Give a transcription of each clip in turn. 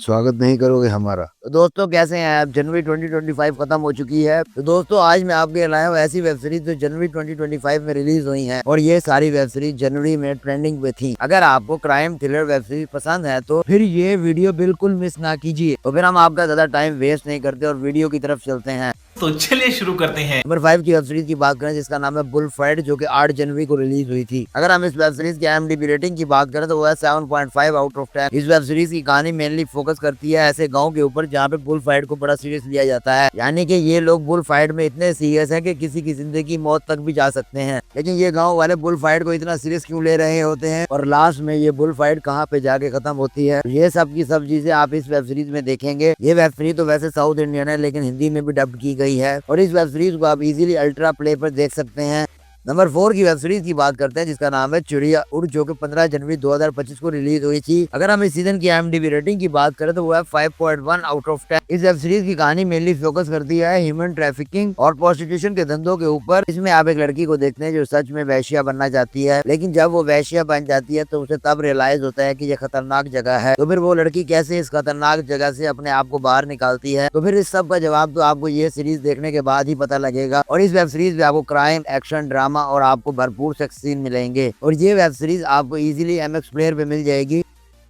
स्वागत नहीं करोगे हमारा। तो दोस्तों कैसे हैं आप। जनवरी 2025 खत्म हो चुकी है। तो दोस्तों आज मैं आपके लाया हूँ ऐसी वेब सीरीज जो जनवरी 2025 में रिलीज हुई हैं और ये सारी वेब सीरीज जनवरी में ट्रेंडिंग पे थी। अगर आपको क्राइम थ्रिलर वेब सीरीज पसंद है तो फिर ये वीडियो बिल्कुल मिस ना कीजिए। तो फिर हम आपका ज्यादा टाइम वेस्ट नहीं करते और वीडियो की तरफ चलते हैं। तो चलिए शुरू करते हैं। नंबर 5 की वेब सीरीज की बात करें जिसका नाम है बुलफाइट, जो कि 8 जनवरी को रिलीज हुई थी। अगर हम इस वेब सीरीज की IMDb रेटिंग की बात करें तो वो है 7.5 आउट ऑफ 10। इस वेब सीरीज की कहानी मेनली फोकस करती है ऐसे गांव के ऊपर जहाँ पे बुल फाइट को बड़ा सीरियस लिया जाता है। यानी कि ये लोग बुल फाइट में इतने सीरियस हैं कि किसी की जिंदगी मौत तक भी जा सकते हैं। लेकिन ये गाँव वाले बुल फाइट को इतना सीरियस क्यों ले रहे होते हैं और लास्ट में ये बुल फाइट कहाँ पे जाके खत्म होती है, ये सब की सब चीजें आप इस वेब सीरीज में देखेंगे। ये वेब सीरीज तो वैसे साउथ इंडियन है लेकिन हिंदी में भी डब्ड की गई है और इस वेब सीरीज को आप इजीली अल्ट्रा प्ले पर देख सकते हैं। नंबर 4 की वेब सीरीज की बात करते हैं जिसका नाम है चिड़िया उड़, जो कि 15 जनवरी 2025 को रिलीज हुई थी। अगर हम इस सीजन की IMDb रेटिंग की बात करें तो वो है 5.1 आउट ऑफ 10। इस वेब सीरीज की कहानी मेनली फोकस करती है ह्यूमन ट्रैफिकिंग और प्रोस्टिट्यूशन के धंधों के ऊपर। इसमें आप एक लड़की को देखते हैं जो सच में वैश्या बनना चाहती है, लेकिन जब वो वैश्या बन जाती है तो उसे तब रियलाइज होता है कि ये खतरनाक जगह है। तो फिर वो लड़की कैसे इस खतरनाक जगह से अपने आप को बाहर निकालती है, तो फिर इस सब का जवाब तो आपको ये सीरीज देखने के बाद ही पता लगेगा। और इस वेब सीरीज में आपको क्राइम, एक्शन, ड्रामा और आपको भरपूर सेक्स सीन मिलेंगे और ये वेब सीरीज आपको इजीली MX प्लेयर पे मिल जाएगी।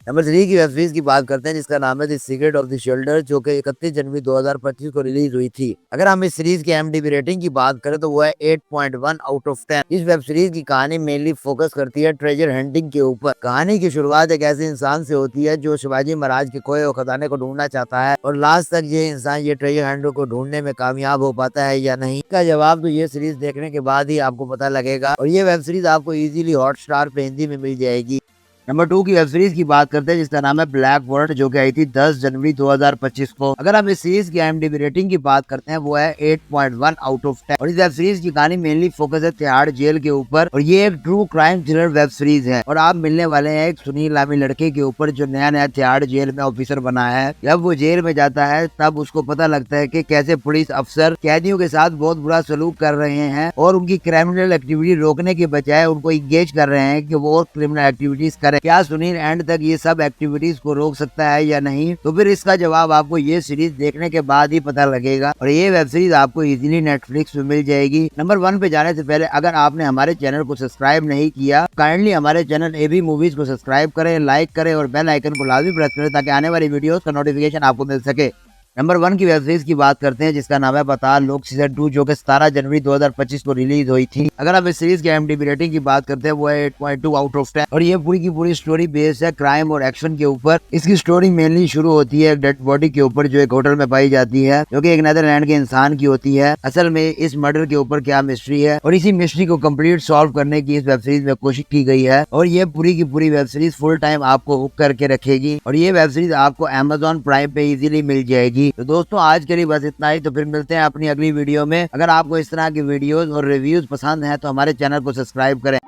नंबर 3 की वेब सीरीज की बात करते हैं जिसका नाम है the secret of the shelter, जो कि 31 जनवरी 2025 को रिलीज हुई थी। अगर हम इस सीरीज की IMDb रेटिंग की बात करें तो वो है 8.1 आउट ऑफ 10। इस वेब सीरीज की कहानी मेनली फोकस करती है ट्रेजर हंटिंग के ऊपर। कहानी की शुरुआत एक ऐसे इंसान से होती है जो शिवाजी महाराज के खोए हुए खजाने को ढूंढना चाहता है और लास्ट तक ये इंसान ये ट्रेजर हंट को ढूंढने में कामयाब हो पाता है या नहीं, इसका जवाब तो ये सीरीज देखने के बाद ही आपको पता लगेगा। और ये वेब सीरीज आपको इजीली हॉटस्टार पे हिंदी में मिल जाएगी। नंबर 2 की वेब सीरीज की बात करते हैं जिसका नाम है ब्लैक वर्ल्ड, जो कि आई थी 10 जनवरी 2025 को। अगर हम इस सीरीज की IMDb रेटिंग की बात करते हैं वो है 8.1 आउट ऑफ 10 और इस वेब सीरीज की कहानी मेनली फोकस है तिहाड़ जेल के ऊपर और ये एक true crime thriller web series है और आप मिलने वाले हैं एक सुनील नामी लड़के के ऊपर जो नया नया तिहाड़ जेल में ऑफिसर बना है। जब वो जेल में जाता है तब उसको पता लगता है कि कैसे पुलिस अफसर कैदियों के साथ बहुत बुरा सलूक कर रहे हैं और उनकी क्रिमिनल एक्टिविटी रोकने के बजाय उनको इंगेज कर रहे हैं कि वो और क्रिमिनल एक्टिविटीज करें। क्या सुनील एंड तक ये सब एक्टिविटीज को रोक सकता है या नहीं, तो फिर इसका जवाब आपको ये सीरीज देखने के बाद ही पता लगेगा और ये वेब सीरीज आपको इजीली नेटफ्लिक्स पे मिल जाएगी। नंबर 1 पे जाने से पहले अगर आपने हमारे चैनल को सब्सक्राइब नहीं किया, काइंडली हमारे चैनल AB मूवीज को सब्सक्राइब करें, लाइक करें और बेल आइकन को लाजमी प्रेस करें ताकि आने वाली वीडियोस का नोटिफिकेशन आपको मिल सके। नंबर 1 की वेब सीरीज की बात करते हैं जिसका नाम है पाताल लोक सीजन 2, जो कि 17 जनवरी 2025 को रिलीज हुई थी। अगर आप इस सीरीज की IMDb रेटिंग की बात करते हैं वो है 8.2 आउट ऑफ 10 और ये पूरी की पूरी स्टोरी बेस्ड है क्राइम और एक्शन के ऊपर। इसकी स्टोरी मेनली शुरू होती है एक डेड बॉडी के ऊपर जो एक होटल में पाई जाती है, जो कि एक नेदरलैंड के इंसान की होती है। असल में इस मर्डर के ऊपर क्या मिस्ट्री है और इसी मिस्ट्री को कंप्लीट सॉल्व करने की इस वेब सीरीज में कोशिश की गई है और ये पूरी की पूरी वेब सीरीज फुल टाइम आपको हुक करके रखेगी और ये वेब सीरीज आपको Amazon प्राइम पे इजीली मिल जाएगी। तो दोस्तों आज के लिए बस इतना ही, तो फिर मिलते हैं अपनी अगली वीडियो में। अगर आपको इस तरह की वीडियोस और रिव्यूज पसंद हैं तो हमारे चैनल को सब्सक्राइब करें।